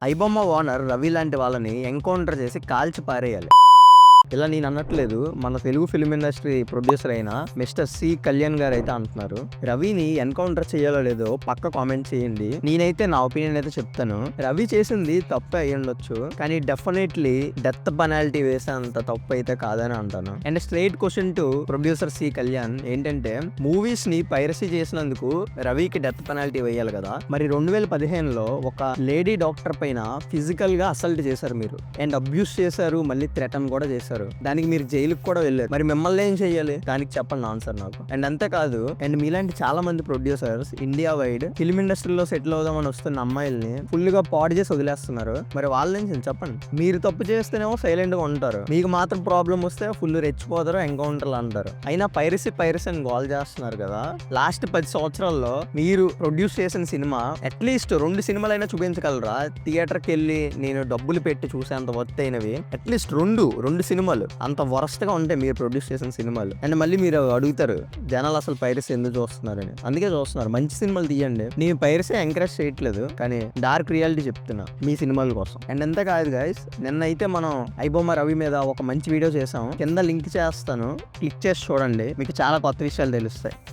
IBomma owner Ravi లాంటి వాళ్ళని encounter చేసి కాల్చి పారేయాలి. ఇలా నేను అనట్లేదు, మన తెలుగు ఫిల్మ్ ఇండస్ట్రీ ప్రొడ్యూసర్ అయిన మిస్టర్ సి కళ్యాణ్ గారు అయితే అంటున్నారు. రవిని ఎన్కౌంటర్ చేయాలో లేదో పక్క కామెంట్ చేయండి. నేనైతే నా ఒపీనియన్ అయితే చెప్తాను. రవి చేసింది తప్పే అయ్యి ఉండొచ్చు, కానీ డెఫినెట్లీ డెత్ పెనాల్టీ వేసేంత తప్పు అయితే కాదని అంటాను. And straight question to producer C Kalyan ఏంటంటే, మూవీస్ ని పైరసీ చేసినందుకు రవికి డెత్ పెనాల్టీ వేయాలి కదా, మరి 2015లో ఒక లేడీ డాక్టర్ పైన ఫిజికల్ గా అసల్ట్ చేశారు మీరు, అండ్ అబ్యూస్ చేశారు, మళ్ళీ థ్రెటన్ కూడా చేశారు. దానికి మీరు జైలుకి కూడా వెళ్ళారు. మరి మిమ్మల్ని ఏం చేయాలి? దానికి చెప్పండి ఆన్సర్ నాకు. అండ్ అంతేకాదు, అండ్ మీలాంటి చాలా మంది ప్రొడ్యూసర్స్ ఇండియా వైడ్ ఫిల్మ్ ఇండస్ట్రీలో సెటిల్ అవుదామని వస్తున్న అమ్మాయిల్ని ఫుల్ గా పాడు చేసి వదిలేస్తున్నారు. మరి వాళ్ళ నుంచి చెప్పండి. మీరు తప్పు చేస్తేనేమో సైలెంట్ గా ఉంటారు, మీకు మాత్రం ప్రాబ్లం వస్తే ఫుల్ రెచ్చిపోతారు, ఎన్కౌంటర్లు అంటారు. అయినా పైరసీ అని గోల్ చేస్తున్నారు కదా. లాస్ట్ 10 సంవత్సరాల్లో మీరు ప్రొడ్యూస్ చేసిన సినిమా అట్లీస్ట్ 2 సినిమాలైనా చూపించగలరా? థియేటర్కి వెళ్ళి నేను డబ్బులు పెట్టి చూసేంత వర్త్ అయినవి అట్లీస్ట్ రెండు సినిమాలు అంత వరస్ట్ గా ఉంటాయి మీరు ప్రొడ్యూస్ చేసిన సినిమాలు. అండ్ మళ్ళీ మీరు అడుగుతారు జనాలు అసలు పైరసీ ఎందుకు చూస్తున్నారని. అందుకే చూస్తున్నారు, మంచి సినిమాలు తీయండి. నేను పైరసీ ఎంకరేజ్ చేయట్లేదు, కానీ డార్క్ రియాలిటీ చెప్తున్నా మీ సినిమాల కోసం. అండ్ ఎంత కాదు గైస్, నిన్నైతే మనం ఐబొమ్మ రవి మీద ఒక మంచి వీడియో చేసాం, కింద లింక్ చేస్తాను, క్లిక్ చేసి చూడండి, మీకు చాలా కొత్త విషయాలు తెలుస్తాయి.